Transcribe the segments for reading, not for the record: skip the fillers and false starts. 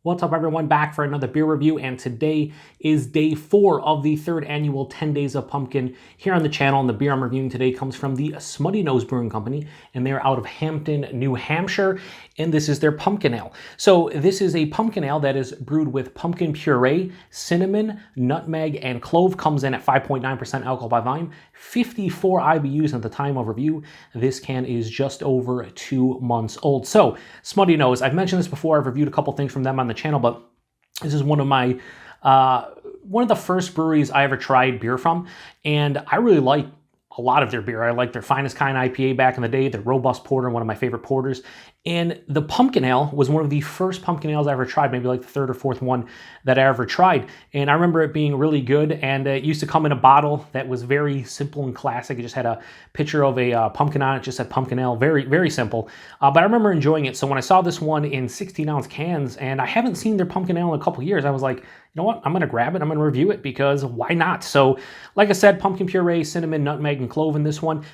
What's up, everyone? Back for another beer review, and today is day 4 of the 3rd annual 10 Days of Pumpkin here on the channel. And the beer I'm reviewing today comes from the Smuttynose Brewing Company, and they're out of Hampton, New Hampshire, and this is their pumpkin ale. So this is a pumpkin ale that is brewed with pumpkin puree, cinnamon, nutmeg, and clove. Comes in at 5.9% alcohol by volume, 54 IBUs at the time of review. This can is just over 2 months old. So Smuttynose, I've mentioned this before. I've reviewed a couple things from them on the channel, but this is one of my one of the first breweries I ever tried beer from, and I really like a lot of their beer. I like their Finest Kind IPA back in the day, their Robust Porter, one of my favorite porters. And the pumpkin ale was one of the first pumpkin ales I ever tried, maybe like the 3rd or 4th one that I ever tried. And I remember it being really good, and it used to come in a bottle that was very simple and classic. It just had a picture of a pumpkin on it, just said pumpkin ale, very, very simple. But I remember enjoying it. So when I saw this one in 16-ounce cans, and I haven't seen their pumpkin ale in a couple years, I was like, you know what, I'm gonna grab it, I'm gonna review it, because why not? So like I said, pumpkin puree, cinnamon, nutmeg, and clove in this one.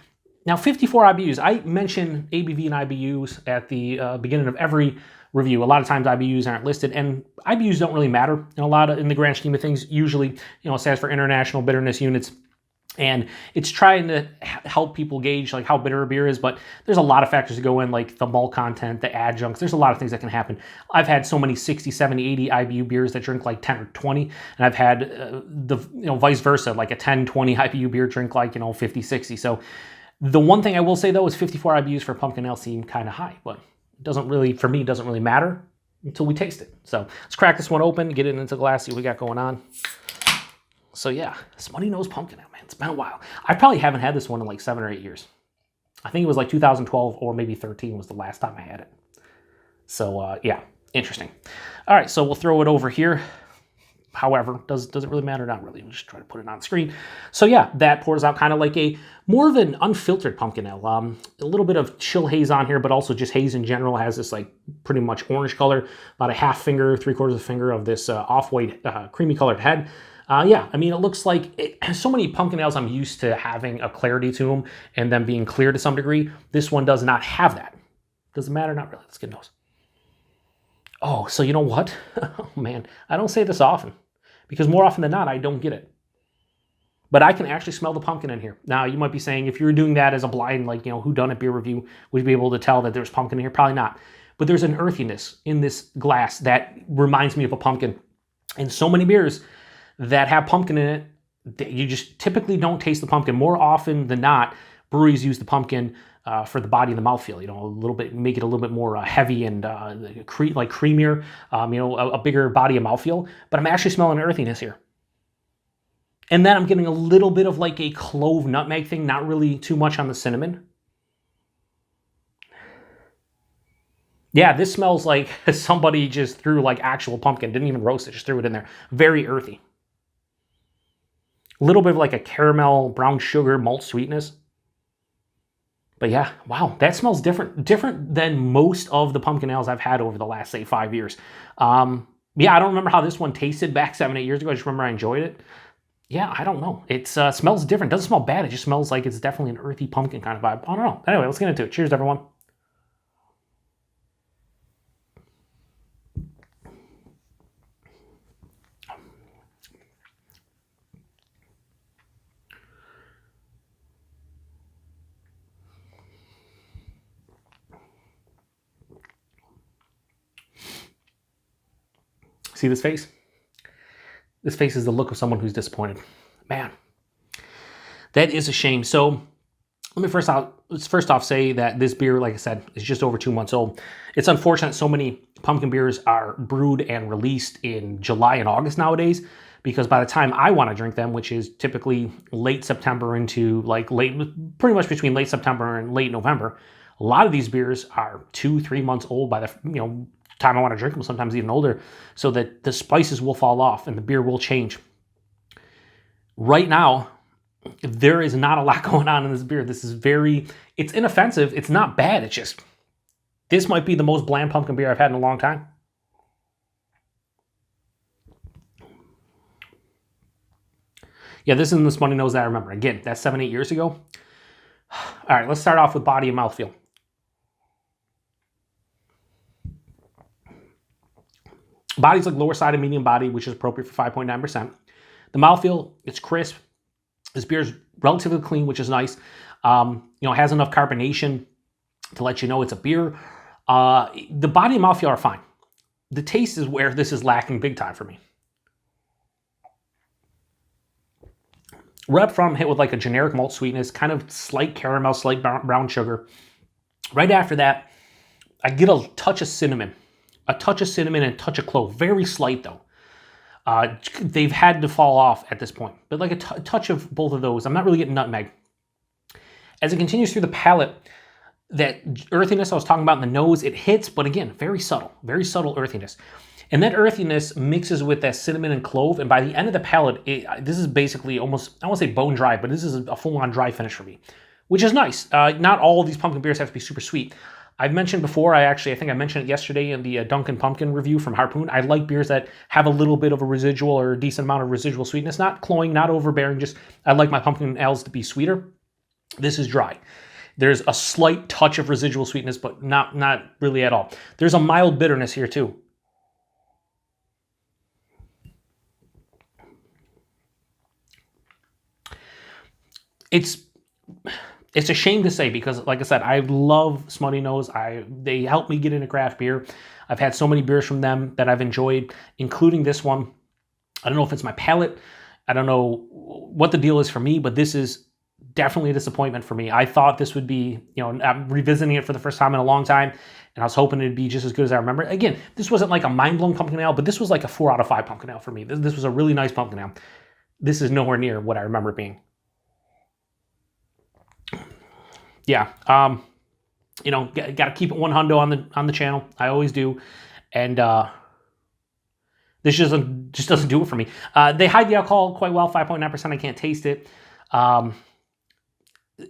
Now 54 IBUs, I mention ABV and IBUs at the beginning of every review. A lot of times IBUs aren't listed, and IBUs don't really matter in the grand scheme of things. Usually, it stands for International Bitterness Units, and it's trying to help people gauge like how bitter a beer is, but there's a lot of factors to go in, like the malt content, the adjuncts. There's a lot of things that can happen. I've had so many 60, 70, 80 IBU beers that drink like 10 or 20, and I've had the vice versa, like a 10, 20 IBU beer drink like 50, 60. So the one thing I will say though is 54 IBUs for pumpkin ale seem kind of high, but it doesn't really, for me, it doesn't really matter until we taste it. So let's crack this one open, get it into the glass, see what we got going on. So yeah, Smuttynose Pumpkin Ale, man. It's been a while. I probably haven't had this one in like 7 or 8 years. I think it was like 2012 or maybe 13 was the last time I had it. So yeah, interesting. All right, so we'll throw it over here. However, does it really matter? Not really. We'll just try to put it on the screen. So yeah, that pours out kind of like a more of an unfiltered pumpkin ale. A little bit of chill haze on here, but also just haze in general. Has this like pretty much orange color, about a half finger, 3/4 of a finger of this off-white creamy colored head. Yeah, I mean, it looks like so many pumpkin ales I'm used to having a clarity to them and them being clear to some degree. This one does not have that. Doesn't matter, not really. Let's get nose. Oh, so you know what? Oh man, I don't say this often, because more often than not, I don't get it. But I can actually smell the pumpkin in here. Now, you might be saying, if you were doing that as a blind, like, whodunit beer review, would you be able to tell that there's pumpkin in here? Probably not. But there's an earthiness in this glass that reminds me of a pumpkin. And so many beers that have pumpkin in it, you just typically don't taste the pumpkin. More often than not, breweries use the pumpkin for the body of the mouthfeel, a little bit, make it a little bit more heavy and like creamier, a bigger body of mouthfeel. But I'm actually smelling earthiness here. And then I'm getting a little bit of like a clove nutmeg thing, not really too much on the cinnamon. Yeah, this smells like somebody just threw like actual pumpkin, didn't even roast it, just threw it in there. Very earthy. A little bit of like a caramel, brown sugar, malt sweetness. But yeah, wow, that smells different than most of the pumpkin ales I've had over the last, say, 5 years. Yeah, I don't remember how this one tasted back 7, 8 years ago. I just remember I enjoyed it. Yeah, I don't know. It smells different. It doesn't smell bad. It just smells like it's definitely an earthy pumpkin kind of vibe. I don't know. Anyway, let's get into it. Cheers, everyone. See this face? This face is the look of someone who's disappointed. Man, that is a shame. So let me first off say that this beer, like I said, is just over 2 months old. It's unfortunate so many pumpkin beers are brewed and released in July and August nowadays, because by the time I want to drink them, which is typically late September into like pretty much between late September and late November, a lot of these beers are 2-3 months old by the time I want to drink them, sometimes even older, so that the spices will fall off and the beer will change. Right now, there is not a lot going on in this beer. This is it's inoffensive. It's not bad. It's just, this might be the most bland pumpkin beer I've had in a long time. Yeah, this isn't the Smuttynose that I remember. Again, that's 7, 8 years ago. All right, let's start off with body and mouthfeel. Body's like lower side of medium body, which is appropriate for 5.9%. The mouthfeel, it's crisp. This beer is relatively clean, which is nice. It has enough carbonation to let you know it's a beer. The body and mouthfeel are fine. The taste is where this is lacking big time for me. Right up front, I'm hit with like a generic malt sweetness, kind of slight caramel, slight brown sugar. Right after that, I get a touch of cinnamon. A touch of cinnamon and a touch of clove. Very slight though. They've had to fall off at this point. But like a touch of both of those. I'm not really getting nutmeg. As it continues through the palate, that earthiness I was talking about in the nose, it hits, but again, very subtle earthiness. And that earthiness mixes with that cinnamon and clove, and by the end of the palate, this is basically almost, I won't say bone dry, but this is a full-on dry finish for me, which is nice. Not all of these pumpkin beers have to be super sweet. I've mentioned before, I think I mentioned it yesterday in the Dunkin' Pumpkin review from Harpoon. I like beers that have a little bit of a residual or a decent amount of residual sweetness, not cloying, not overbearing, just I like my pumpkin ales to be sweeter. This is dry. There's a slight touch of residual sweetness, but not really at all. There's a mild bitterness here too. It's a shame to say because, like I said, I love Smuttynose. They helped me get into craft beer. I've had so many beers from them that I've enjoyed, including this one. I don't know if it's my palate. I don't know what the deal is for me, but this is definitely a disappointment for me. I thought this would be, I'm revisiting it for the first time in a long time, and I was hoping it'd be just as good as I remember. Again, this wasn't like a mind-blowing pumpkin ale, but this was like a 4 out of 5 pumpkin ale for me. This was a really nice pumpkin ale. This is nowhere near what I remember it being. Yeah, got to keep it 100 on the channel. I always do, and this just doesn't do it for me. They hide the alcohol quite well, 5.9%. I can't taste it.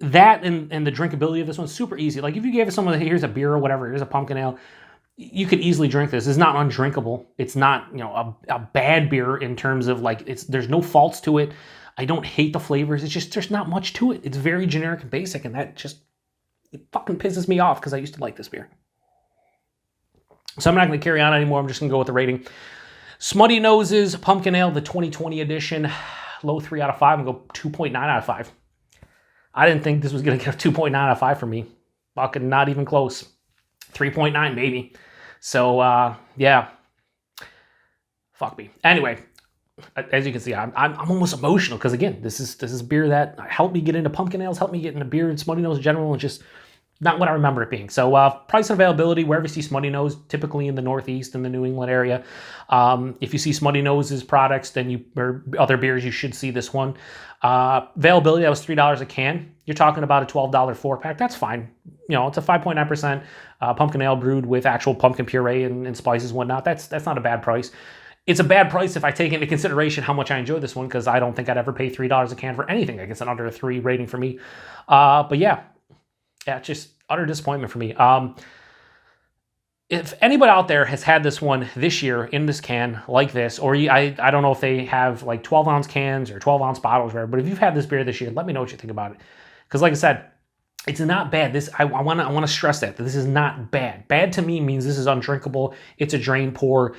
That and the drinkability of this one's super easy. Like if you gave someone, here's a beer or whatever, here's a pumpkin ale, you could easily drink this. It's not undrinkable. It's not a bad beer in terms of like there's no faults to it. I don't hate the flavors. It's just there's not much to it. It's very generic and basic, and that just it fucking pisses me off because I used to like this beer. So I'm not going to carry on anymore. I'm just going to go with the rating. Smuttynose Pumpkin Ale, the 2020 edition, low 3 out of 5. I'm going to go 2.9 out of 5. I didn't think this was going to get a 2.9 out of 5 for me. Fucking not even close. 3.9 maybe. So yeah. Fuck me. Anyway, as you can see, I'm almost emotional because again, this is beer that helped me get into pumpkin ales, helped me get into beer and Smuttynose in general, and just not what I remember it being. So price and availability, wherever you see Smuttynose, typically in the Northeast and the New England area. If you see Smuttynose's products, or other beers, you should see this one. Availability, that was $3 a can. You're talking about a $12 4-pack. That's fine. It's a 5.9% pumpkin ale brewed with actual pumpkin puree and spices and whatnot. That's not a bad price. It's a bad price if I take into consideration how much I enjoy this one, because I don't think I'd ever pay $3 a can for anything. I guess an under a 3 rating for me. But yeah, just utter disappointment for me. If anybody out there has had this one this year in this can like this, or I don't know if they have like 12-ounce cans or 12-ounce bottles or whatever, but if you've had this beer this year, let me know what you think about it. Because like I said, it's not bad. I want to stress that this is not bad. Bad to me means this is undrinkable. It's a drain pour.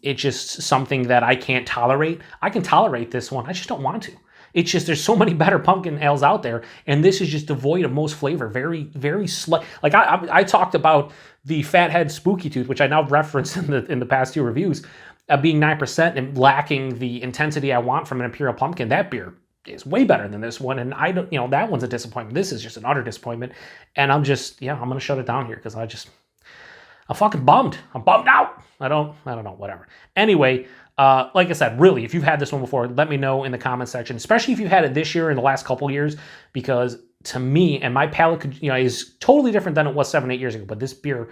It's just something that I can't tolerate. I can tolerate this one. I just don't want to. It's just there's so many better pumpkin ales out there, and this is just devoid of most flavor. Very, very slight. Like I talked about the Fathead Spooky Tooth, which I now referenced in the past 2 reviews, being 9% and lacking the intensity I want from an Imperial Pumpkin. That beer is way better than this one, and I don't, that one's a disappointment. This is just an utter disappointment, and I'm just, I'm gonna shut it down here because I'm fucking bummed. I'm bummed out. I don't know, whatever. Anyway, like I said, really, if you've had this one before, let me know in the comment section, especially if you've had it this year in the last couple years, because to me, and my palate could, is totally different than it was 7-8 years ago, but this beer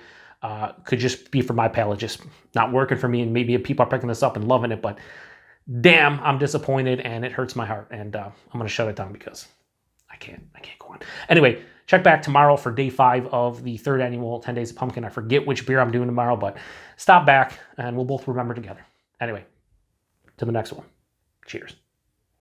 could just be for my palate, just not working for me, and maybe people are picking this up and loving it, but damn, I'm disappointed, and it hurts my heart, and I'm going to shut it down because I can't go on. Anyway, check back tomorrow for day 5 of the 3rd annual 10 Days of Pumpkin. I forget which beer I'm doing tomorrow, but stop back, and we'll both remember together. Anyway, to the next one. Cheers.